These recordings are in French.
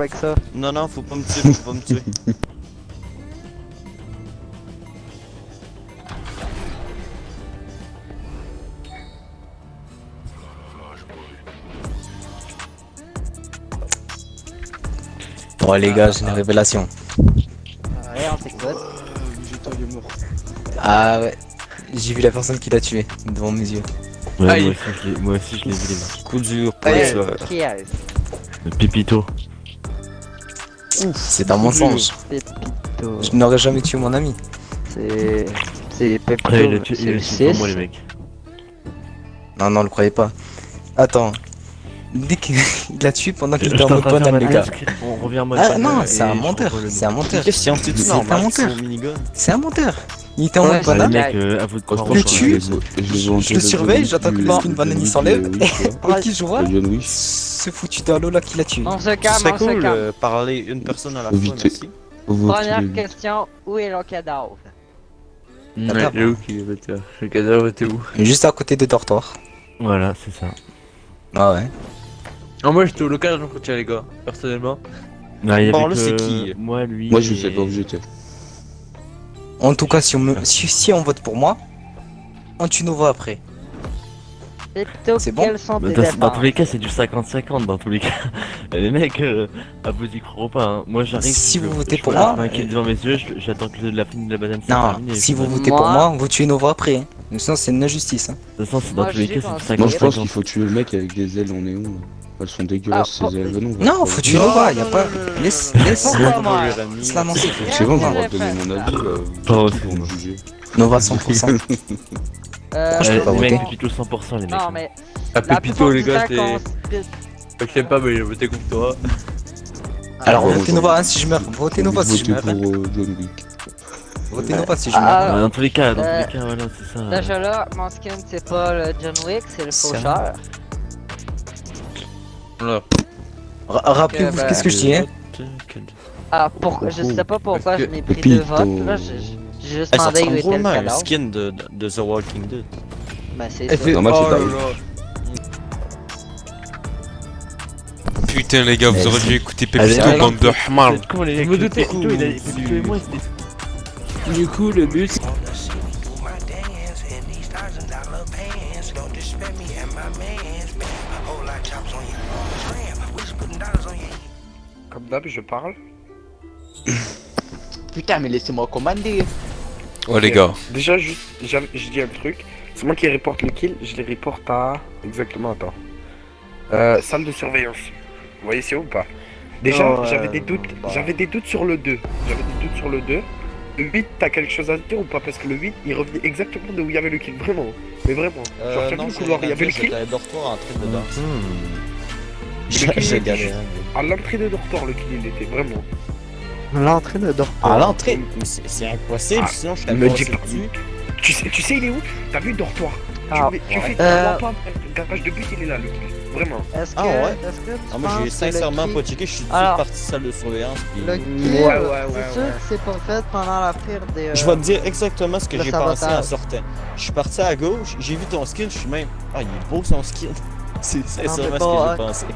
avec ça. Non, non, faut pas me tuer, faut pas me tuer. Bon les gars, j'ai une révélation. Ouais, on t'écoute. Végétal est mort. Ah ouais, j'ai vu la personne qui l'a tué devant mes yeux. Ouais, Aïe. moi aussi je l'ai vu les mecs. Coup dur pour Ouais, les tueurs. qui est Le Pépito. C'est un mensonge. Pépito. Je n'aurais jamais tué mon ami. C'est Pépito. Ouais, il a tué, c'est il a le tué pour moi 6. les mecs. Non, non, le croyez pas. Attends. Dès qu'il l'a tué pendant qu'il était Je en mode t'entends faire banane, ma les gars. task, on revient en mode Ah banane non, et c'est un je menteur. revois le C'est un nom. menteur. Qu'est-ce que c'est C'est un normal, menteur. c'est au minigun. C'est un menteur. Il était en Ouais, mode Ah, les banane. mecs, à vous de croire. Le tue. Je le surveille, j'attends que le Bon. skin banane il s'enlève. Et qui je vois John Wick. ce foutu d'Halo là qui l'a tué. On se Ce calme, serait on se cool calme. parler une personne à la fois, Vite. merci. Première question, où est le cadavre? Attends. Il est où qu'il est le tueur? Le cadavre était où? Juste à côté des dortoirs. Voilà, c'est ça. Ah ouais. Ah, moi j'étais au local quand il y a les gars, personnellement. Non, il y avait Bon, là, que c'est qui moi, lui. Moi je et- sais pas où j'étais. En tout cas, si on vote pour moi, on tue Nova après. Pépito, C'est bon quelles sont tes Dans tous dépenses? les cas, c'est du 50-50 dans tous les cas. Les mecs, à vous y croire ou pas, hein. Moi j'arrive. Si je- vous votez je pour vois moi, un kill devant mes yeux, j'attends que la fin de la banane soit Non, terminée. si vous De votez Moi- pour moi, vous tuez Nova après. Hein. Sinon, c'est une injustice. Hein. toute façon, c'est dans Moi, tous les je cas, dis qu'on- c'est du Moi je pense 50-50. qu'il faut tuer le mec avec des ailes en néon. Là. Elles sont dégueulasses Ah, ces ailes. Non, Non, faut tuer Nova, y a pas. Laisse Pourquoi moi? la lancer. C'est bon, on Qu'est-ce va que donner j'ai mon fait, avis. Pas aussi, Pour me moi. juger. Nova 100%. je peux pas Les voter. mecs, Pépito 100% les mecs. Non, mais. Ah, la Pépito, les gars, plupart c'est. du temps Pas que j'aime pas, mais j'ai voté contre toi. Alors, Ouais, votez moi, Nova hein, si je meurs. Votez Nova si je Votez meurs. pour John Wick. Votez Nova si je Ah, meurs. Dans tous les cas, Euh, voilà, c'est ça. Déjà là, mon skin c'est pas le John Wick, c'est le C'est faucheur. Voilà. Rappelez-vous bah, qu'est-ce que je dis, hein. Ah, pourquoi? Je sais pas pourquoi Parce je que m'ai pris Pépito. deux votes, là, j'ai juste Eh, ça demandé où ressemble était le vraiment à un cadavre. skin de The Walking Dead. Ben c'est Elle ça. fait. Non, moi, Oh c'est là pas- là. Putain les gars, vous Mais auriez c'est- dû écouter Ah, Pépito, mais- bande de hamar. C'est con les Je mecs, me le doutais. Pépito, il a Pépito et moi, c'était. Du coup, le but. Comme d'hab, je parle. Putain, mais laissez-moi commander. Ouais les gars, Déjà, juste, je dis un truc. C'est moi qui reporte le kill. Je les reporte à. Exactement, attends. Salle de surveillance. Vous voyez, c'est où ou pas? Déjà, Oh, j'avais des doutes. J'avais des doutes sur le 2. J'avais des doutes sur le 2. Le 8, t'as quelque chose à dire ou pas? Parce que le 8, il revenait exactement de où il y avait le kill. Vraiment. Mais vraiment. Genre, t'as vu le couloir, il y avait le kill. J'étais à dortoir en train de danser. Le kill, J'ai il était galéré. juste à l'entrée de dortoir, le kill, il était vraiment. L'entrée de dortoir. À l'entrée, mais c'est impossible, Ah, sinon je me t'avais dis passé pas. dessus. Tu sais, il est où? T'as vu dortoir? Ah, Tu fais Euh, pas garage de but, il est là, le kill. Vraiment. Est-ce que, Ah ouais? est-ce que tu Ah, moi penses j'ai que le sincèrement kill- pas checké, je suis tout de Alors, suite parti salle de surveillance. Puis... Le kill, Ouais, ouais, c'est sûr ouais. que c'est pas fait pendant la pire des... Je vais te dire exactement ce que le j'ai pensé en sabotage. sortant. Je suis parti à gauche, j'ai vu ton skin, je suis même. Ah, il est beau son skin. C'est sincèrement mais ce bon, que ouais. j'ai pensé.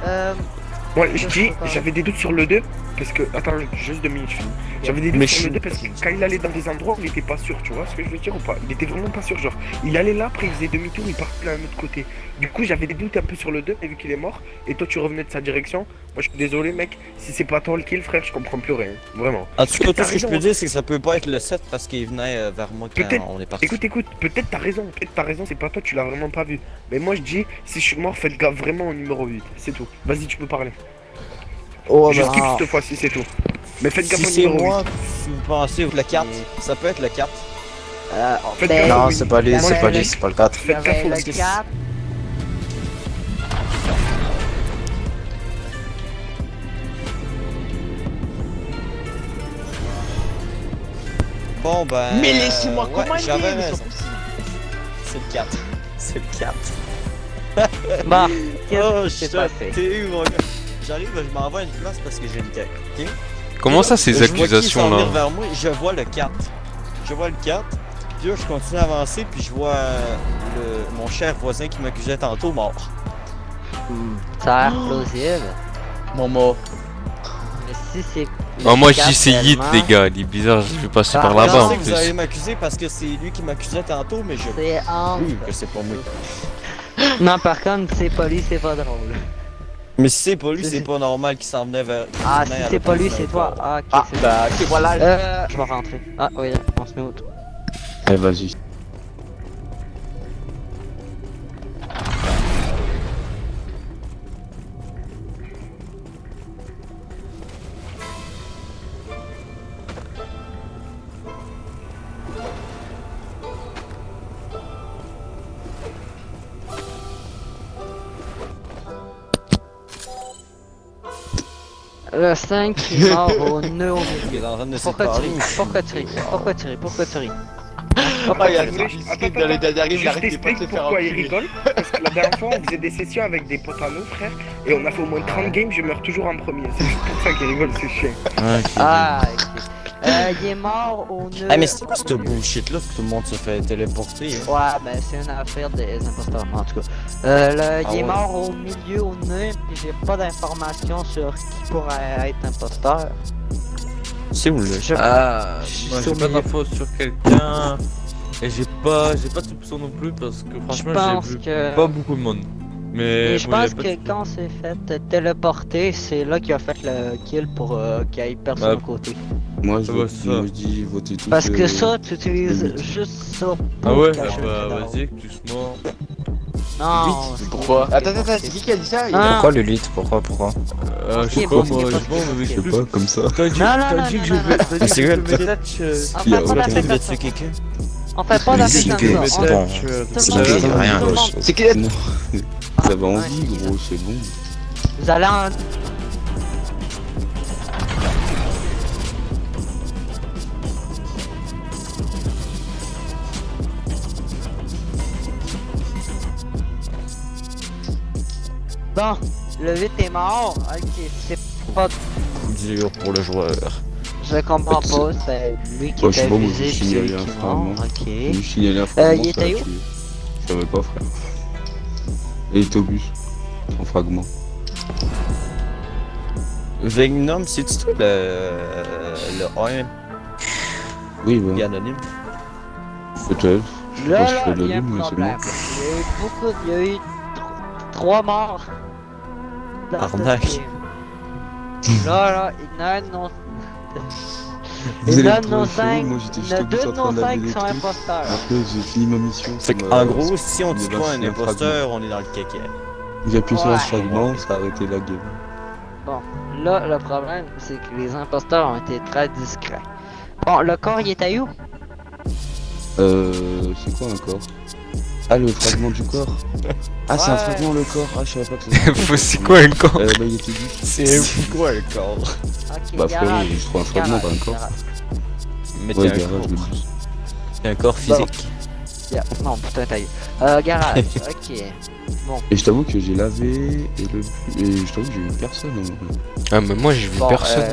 Moi, je Je dis, sais pas. j'avais des doutes sur le 2, parce que, attends, juste 2 minutes, je finis. J'avais des doutes Mais sur je le 2 parce que quand il allait dans des endroits où il était pas sûr, tu vois ce que je veux dire ou pas? Il était vraiment pas sûr, genre, il allait là, après il faisait demi-tour, il partait d'un autre côté. Du coup, j'avais des doutes un peu sur le 2, mais vu qu'il est mort, et toi tu revenais de sa direction, moi je suis désolé, mec, si c'est pas toi le kill, frère, je comprends plus rien, vraiment. En tout cas, tout T'as ce que je peux raison. dire, c'est que ça peut pas être le 7 parce qu'il venait vers moi quand Peut-être. on est parti. Écoute, peut-être t'as raison, c'est pas toi, tu l'as vraiment pas vu. Mais moi je dis, si je suis mort, faites gaffe vraiment au numéro 8, c'est tout. Vas-y, tu peux parler. Oh, Je bah, skip cette fois-ci, c'est tout. Mais faites gaffe si au c'est numéro 8. moi, si vous pensez le 4, ça peut être le 4. Faites ben, gaffe. Non, oui. c'est pas lui, Moi, c'est pas je- lui, c'est pas le 4. Il y Faites gaffe avait au le 6. 4. Bon ben. Mais laissez-moi ouais, commander, j'avais mais c'est raison. pas possible. C'est le 4. C'est le 4. Bon, Oh, qu'est-ce qui je s'est suis passé? t'es où, mon gars? J'arrive, je m'envoie à une place parce que j'ai une tech, ok? comment ça ces Je vois qui accusations s'en vient là? vers moi, je vois le 4. Je vois le 4. Puis là, je continue à avancer, puis je vois mon cher voisin qui m'accusait tantôt mort. Ça a l'air plausible. Momo. si c'est. Oh, moi je dis c'est Hit, tellement, les gars. Il est bizarre, je vais passer Ah, par non, là-bas Je en sais que vous allez plus. m'accuser parce que c'est lui qui m'accusait tantôt, mais je C'est en. jure que c'est pas moi. Non, par contre, c'est pas lui, c'est pas drôle. Mais si c'est pas lui, C'est- c'est pas normal qu'il s'en venait vers. Ah, qu'il si venait à c'est pas lui, l'opposé c'est toi. d'un Ah, ok, Ah, c'est bah, ok, voilà. Je vais rentrer. Ah, oui, on se met autour. Allez, vas-y. Le 5 qui est mort au nœud au Il milieu. est en train de se Pourquoi tu parler. ris? Pourquoi tu ris? Pourquoi tu ris? Pourquoi tu ris? Ah, il y a Attends, le attends, dans les dernières games, il Je arrêtait pas de t'explique se faire pourquoi il enculer. rigole. Parce que la dernière fois, on faisait des sessions avec des potes à nous, frère. Et on a fait au moins 30 games, je meurs toujours en premier. C'est juste pour ça qu'il rigole, c'est chiant. Ah, ok. Il est mort au nœud. Ah, mais c'est quoi ce bullshit là que tout le monde se fait téléporter? Hein? Ouais, ben c'est une affaire des imposteurs, en tout cas. Il est ouais. mort au milieu, au nœud, puis j'ai pas d'informations sur qui pourrait être imposteur. C'est où là? Ah, Je moi suis au j'ai pas milieu. d'infos sur quelqu'un. Et j'ai pas de soupçon non plus parce que franchement pense j'ai vu que- pas beaucoup de monde. Mais Et je bon, y a pense pas que de- quand on s'est fait téléporter, c'est là qu'il a fait le kill pour qu'il aille perdre Ouais. son côté. Moi, je, Ouais, vote- ça. moi, je dis votez tous. Parce que ça, tu le utilises huit. juste ça pour Ah ouais, cacher le bah cadavre. vas-y, plus mort. Non, Vite, pourquoi Attends, c'est qui a dit ça Ah. Pourquoi le lit? Pourquoi? Je sais Ok, pas, bon, moi, c'est je pas vois, mais Je je sais plus. pas, comme ça. T'as dit, Non, non, t'as non, dit non, que je non, vais. non. T'as dit C'est que je quoi, vais me touch. On Il y a fait pas aucun d'affaires Il comme a tué ça. quelqu'un? On fait pas Mais d'affaires c'est comme que- ça. c'est On- bon. tout C'est le monde- bon, rien, tout le gros. monde- C'est qui a Non. Ça va en Ouais, vie, c'est gros, c'est bon. Vous allez en... Bon, le 8 est mort. Ok, c'est pas... Coup dur pour le joueur. Je comprends pas, c'est lui qui Ouais, je sais était pas, moi, visé, je puis c'est signalais lui un qui est mort. fragment. Ok. Je lui signalais un fragment, il ça était l'a où? tué. Je savais pas, frère. Et Tobus, en fragment. Vegnum, c'est-tu toi le 1 Oui, qui est bah, anonyme? peut-être. Je sais Là, pas si là, je fais il y a un l'anonyme, mais c'est problème. bon. Il y a eu beaucoup, il y a eu 3 morts. Dans ce Arnaque. game. Là, il y en a un de nos... Vous Il y en allez a me de nos trouver 5, chelou, moi j'étais il y juste en a au bout 2 en de train nos de laver 5 qui les sont trucs. imposteurs. Après, j'ai fini ma mission. Fait ça qu'en m'a- gros, si on il dit a pas lâché un un imposteur, on est dans le caca. J'ai appuyé sur Ouais. un fragment, ça a arrêté la game. Bon, là, le problème, c'est que les imposteurs ont été très discrets. Bon, le corps, il est à où? C'est quoi un corps? Ah, le fragment du corps. Ah, c'est un Ouais. fragment le corps. Ah, je savais pas que c'était. C'est quoi un corps? Bah, il était dit. C'est quoi le corps? Ok, Bah, frérot, garage. je trouve un fragment, pas un corps. Garage. Mais Ouais, t'es un garage, corps. le bus. T'es un corps physique. Yeah. Non, putain, taille. Garage, ok. Bon, Et je t'avoue que j'ai lavé et je t'avoue que j'ai eu personne. Hein. Ah, mais moi j'ai vu bon, personne.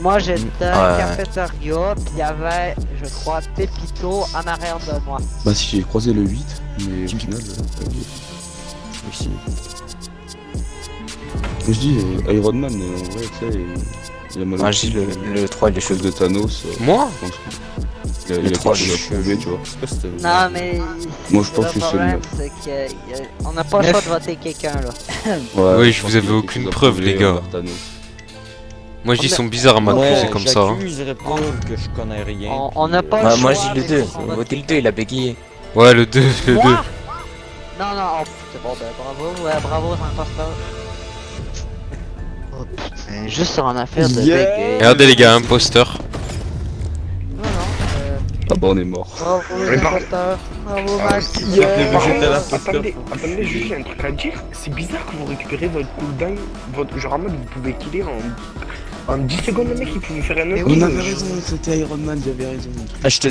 moi, j'étais à Ouais. la cafétéria, puis il y avait, je crois, Pépito en arrière de moi. Bah, si j'ai croisé le 8, mais au final. Aussi. Je dis, Iron Man, en vrai, tu sais, il a mal Ah, j'ai le 3, il est chaud. chose de Thanos. Moi? Je pense qu'il a, il a trois, quelque chose à je- prouver, tu vois. C'est quoi cette... Non, mais. Moi, je pense le que c'est problème, le c'est qu'on n'a pas le choix de voter quelqu'un, là. Ouais, Oui, je pense vous avais qu'il a aucune quelque chose à preuve, prouver les gars. envers Thanos. Moi je dis ils sont bizarres à m'accuser comme ça. hein. J'accuserais pas que je connais rien. On n'a pas le Ouais, choix. moi je dis le mais 2. on va- Votez le 2, il a bégayé. Ouais, le 2, le 2. Moi? Non, non, oh, c'est bon, ben bravo, ouais, bravo, imposteur. Oh putain, juste sur une affaire de Yeah. bégaye. Regardez les gars, imposteur. Non, non, Ah bah, on est mort. bravo les imposteurs, bravo Max. Par j'étais contre, là, attendez, juste j'ai un truc à dire. C'est bizarre que vous récupérez votre cooldown, genre en mode vous pouvez killer en 10 secondes, le mec il pouvait faire un autre. On avait raison, c'était Iron Man, j'avais raison. Ah, je te...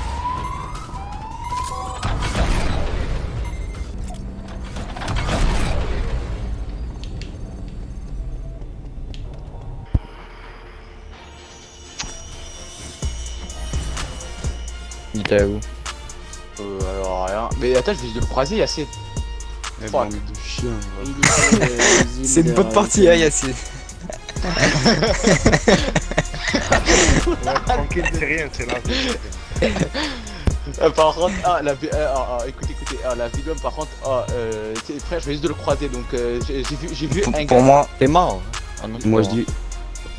Il était où? Alors rien. Mais attends, je vais le croiser, assez. Eh, Fuck. bande de chiens. ouais. C'est une bonne partie, hein, Yassine. T'inquiète, c'est rien, c'est là. Par contre, écoutez, la vidéo, par contre, frère, je vais juste de le croiser, donc j'ai vu un Pour gars. moi, T'es mort. Moi je dis.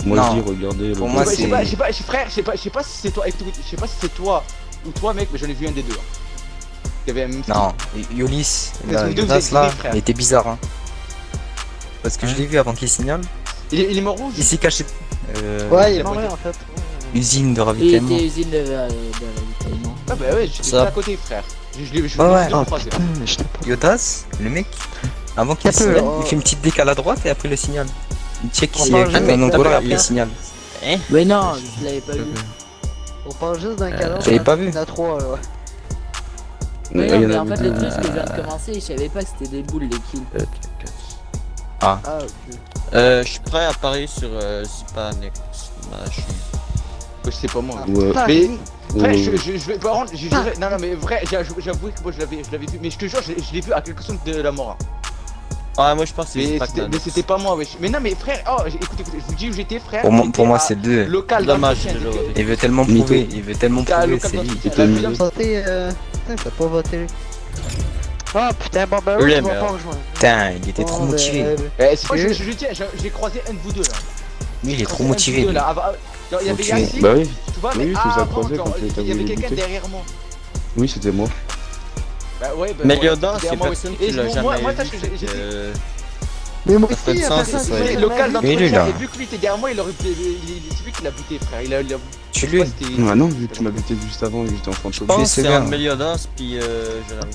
Moi Non. je dis, regardez le. Pour moi, Je sais c'est- pas, frère, je sais pas si c'est toi, écoute, je sais pas si c'est toi ou toi, mec, mais j'en ai vu un des deux. Hein. Il y avait un même non, Yolis, Parce que vous deux, vous Yodas êtes là, liés, frère. il était bizarre, hein. Parce que je l'ai vu avant qu'il signale. Il est mort rouge. Il s'est caché. Ouais, il il est a mort pas en fait. Usine de Il ravitaillement. était usine de ravitaillement. Ah bah ouais, j'étais Ça. à côté, frère. Je l'ai Ouais, juste ouais. le croiser. Yodas, le mec, avant qu'il Ça peut, signale, oh. il fait une petite décale à droite et après le signal. Il check On s'il y a parle juste- quelqu'un encore et ça après peut- il signale. Mais non, je l'avais pas vu. On parle juste d'un cadavre. j'avais pas vu. Il y en a 3 là. Mais il non, y en mais a en fait, deux. le truc, c'est que je viens de commencer, je savais pas que c'était des boules, les kills. Ah, ok. Je suis prêt à parier sur Zipanex Machine. Ouais, c'est pas moi. Ouais. Putain, Mais- oui. Frère, Ouais, je vais pas rendre. Non, non, mais vrai, j'avoue que moi je l'avais vu. Mais je te jure, je l'ai vu à quelques secondes de la mort. Hein. Ah, moi je pense que c'est Mais Zipanex. c'était pas moi, wesh. Mais non, mais frère, écoutez, je vous dis où j'étais, frère. Pour moi, j'étais pour moi à c'est deux. Local Dommage, d'entretien, j'ai déjà j'étais- voté. Il veut tellement Mytho. prouver, il veut tellement j'étais à prouver, local c'est lui. d'entretien. C'était La mieux. ville, Voté, putain, t'as pas voté lui. Ah putain, bon bah Oui, oui, tu mais vas pas alors. rejoindre. Putain, il était trop Bon, motivé. C'est quoi, je dis, j'ai croisé un de vous deux là. Lui, il est trop Croisé un de motivé. vous deux, lui. là. Genre, il y Faut avait tuer. Yacine, Bah oui, tu vois, oui, mais tu les as avant, croisés genre, quand t'as il y voulu avait les quelqu'un buter. derrière moi. oui, c'était moi. Bah ouais, bah. Mais ouais, Léodan, derrière c'est moi, personne oui. qui Et l'a moi, jamais moi, vu. sache que j'étais. Mais moi Ça fait aussi, de y a sens, personne ça qui serait- l'a Mais jamais local vu. d'entretien, lui, là. et vu que lui était derrière moi, c'est lui qui l'a buté, frère. Il a. Tu lui. Ah non, vu que tu m'as buté juste avant, j'étais en fantôme. Je pense que c'est sévère. un Meliodas puis Jérémy.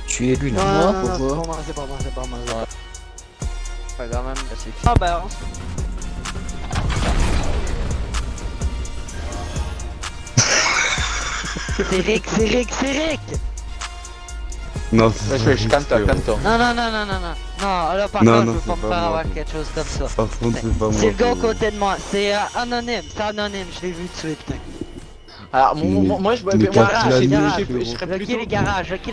Tu es lui Non, là. non, non, pourquoi c'est pas moi, c'est pas moi, c'est pas moi. Ouais. Pas quand même, c'est qui. Ah bah, c'est Rick, c'est Rick, c'est Rick. Non, Je calme-toi. Non, non, non, non, non, non. Non, là par Non, contre, non, je veux c'est pas me pas faire moi. avoir quelque chose comme ça. Par contre, c'est pas moi. C'est le gars à côté de moi, c'est anonyme, je l'ai vu tuer, putain. Alors, moi, je. Mais Moi, quand tu l'as je mis, serais J'ai plutôt. le garage, puis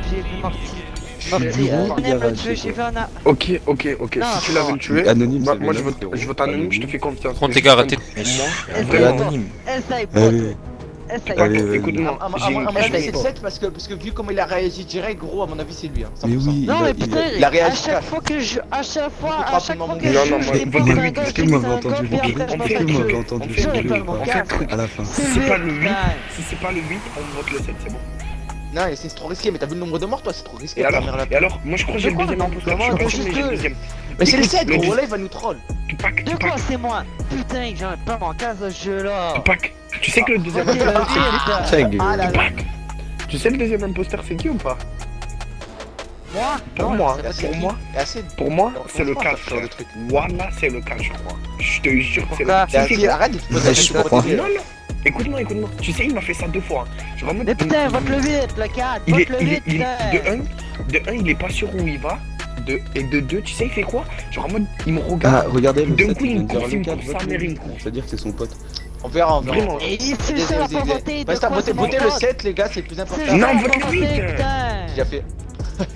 j'ai vu Morty. bureau, Anonyme le garage, tuer, j'ai vu un. Ok, Non, si tu l'avais tué, Anonyme, moi, c'est moi le je nom, vote, frérot. je vote anonyme, je te fais confiance. Prends Mais tes je- gars, arrêtez. Il est Essaye, anonyme. essaye pas. Allez, Essaye. Allez, vas-y. Écoute-moi, À j'ai une mon avis, Essaye c'est pas. le 7 parce que vu comment il a réagi direct, gros, à mon avis, c'est lui. Hein, 100%. Mais oui, Non mais il a- putain, il a à réagi chaque cash. fois que je, à chaque fois Il que faut je rapidement joue, Non, non, je moi, les vous pense m'avez à un dit, gars, est-ce je que dis vous que c'est m'avez un entendu gars, puis le après je me bruit fais Est-ce que vous tuer. m'avez entendu On le fait bruit totalement En calme. fait, à la fin. si c'est pas le 8, si c'est pas le 8, on vote le 7, c'est bon. Non, c'est trop risqué, mais t'as vu le nombre de morts, toi, c'est trop risqué. Et ta alors, mère, là. moi je crois que j'ai le deuxième imposteur, je suis pas sûr mais j'ai le deuxième. Mais c'est le Écoute, 7, le gros, dix- là, il va nous troll. Tupac, De quoi c'est moi? Putain, j'en ai pas manqué à ce jeu-là. Tupac, tu sais que le deuxième Ok, le imposteur c'est qui? vide. Ah là là. Tupac, tu sais le deuxième imposteur c'est qui ou pas? Moi? Pour Non, moi, je sais pour pas moi, Et assez. pour moi, Non, c'est le franchement, 4, ça sort de frère. truc. Voilà, c'est le 4, je crois. Je te jure que c'est le Pourquoi? 4. Tu sais, c'est Arrête de te poser la Je question. comprends. pour te dire. Non, non, écoute-moi, écoute-moi. Tu sais, il m'a fait ça 2 fois. hein. Genre en mode. Mais putain, vote le vite, le 4, il vote est, le il est, vite, il est- putain. de un, il est pas sûr où il va. Et de 2, tu sais, il fait quoi? Genre en mode, il me regarde. Ah, regardez, le D'un 7, coup, il il vient me de dire course, le il me 4, course sa vote mère, le il me 8. course. C'est-à-dire que c'est son pote. On verra. Vraiment. Et il c'est sûr à pas voter, de Basta, quoi c'est mon votez le pote? 7, les gars, c'est le plus important. C'est Non, sûr à vote pas le voter, 8. putain. J'ai déjà fait.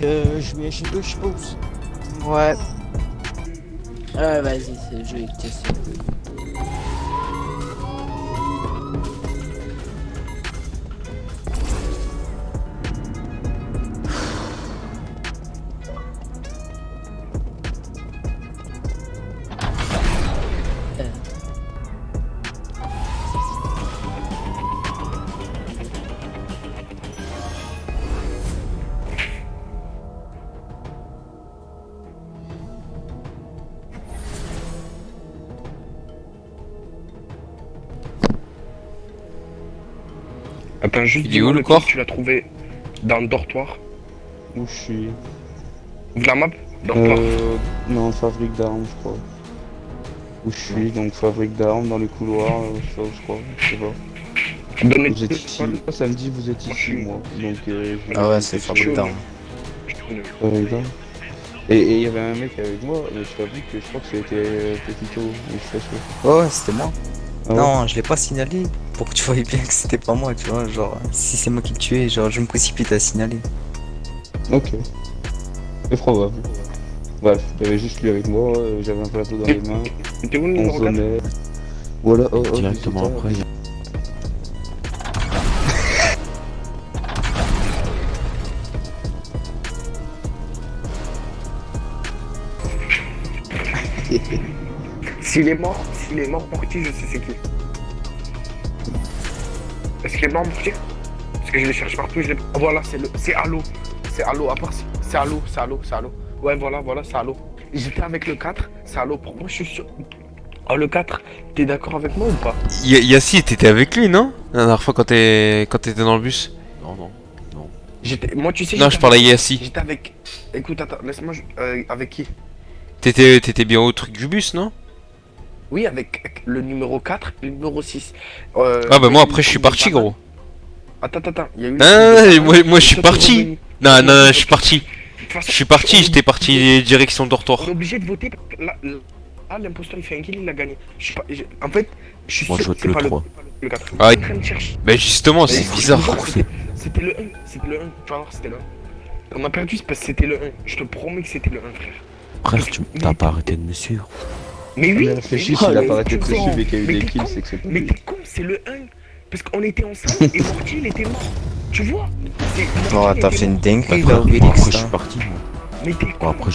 Je mets chez eux, je pense. Ouais. Ouais, vas-y, c'est le jeu avec question. Attends, juste Il est où, dis-moi le le corps? truc, tu l'as trouvé dans le dortoir. Où je suis Ouvre la map. Dortoir. Non, fabrique d'armes, je crois. Où je suis, donc fabrique d'armes dans les couloirs, je crois, je sais pas. Donne les Vous êtes ici, ça me dit vous êtes Moi, je ici, suis- moi. Donc, Ah ouais, c'est chaud. fabrique d'armes. Je te connais. fabrique d'armes. Et il y avait un mec avec moi, mais je t'avoue que je crois que c'était Petito, mais je suis pas sûr. Oh, ouais, c'était moi. Ah ouais Non, je l'ai pas signalé pour que tu voyais bien que c'était pas moi, tu vois. Genre, si c'est moi qui le tuais, genre, je me précipite à signaler. Ok. C'est probable. Bref, il y avait juste lui avec moi, j'avais un plateau dans les mains, T'es où le on numéro 4? sonnait. Voilà, oh, Directement c'est ça. après. S'il est mort, Morty, je sais c'est qui. Est-ce qu'il est mort, Morty? Parce que je le cherche partout, je l'ai... Oh, voilà, c'est Halo. C'est Halo, à part... C'est Halo. Ouais, voilà, c'est Halo. J'étais avec le 4, c'est Halo. Pour moi, je suis sûr... Oh, le 4, t'es d'accord avec moi ou pas? Yassi, t'étais avec lui, non? La dernière fois quand t'étais dans le bus. Non. Moi, tu sais... Non, je parlais à Yassi. J'étais avec... Écoute, attends, laisse-moi... Avec qui? T'étais bien au truc du bus, non? Oui, avec le numéro 4 et le numéro 6. Ah bah moi après je suis parti, gros. Attends, il y a eu... Moi je suis parti. Non, je suis parti. J'étais parti direction dortoir. On est obligé de voter parce que là, l'imposteur il fait un kill, il a gagné. En fait, je suis sûr que c'est pas le 4. Ah, Je suis en train de chercher. bah justement, c'est bizarre. C'était le 1, tu vas voir, c'était le 1. On a perdu parce que c'était le 1. Je te promets que c'était le 1, frère. Frère, t'as pas arrêté de me suivre. Mais oui, Réfléchis, s'il a pas arrêté de te suivre et qu'il y a eu des kills, c'est que c'est mais t'es con, c'est le 1. Parce qu'on était ensemble et Morty il était mort. Tu vois? Oh, t'as fait une dinguerie là, Après, Obélix. je suis parti, moi. Mais t'es con. Après,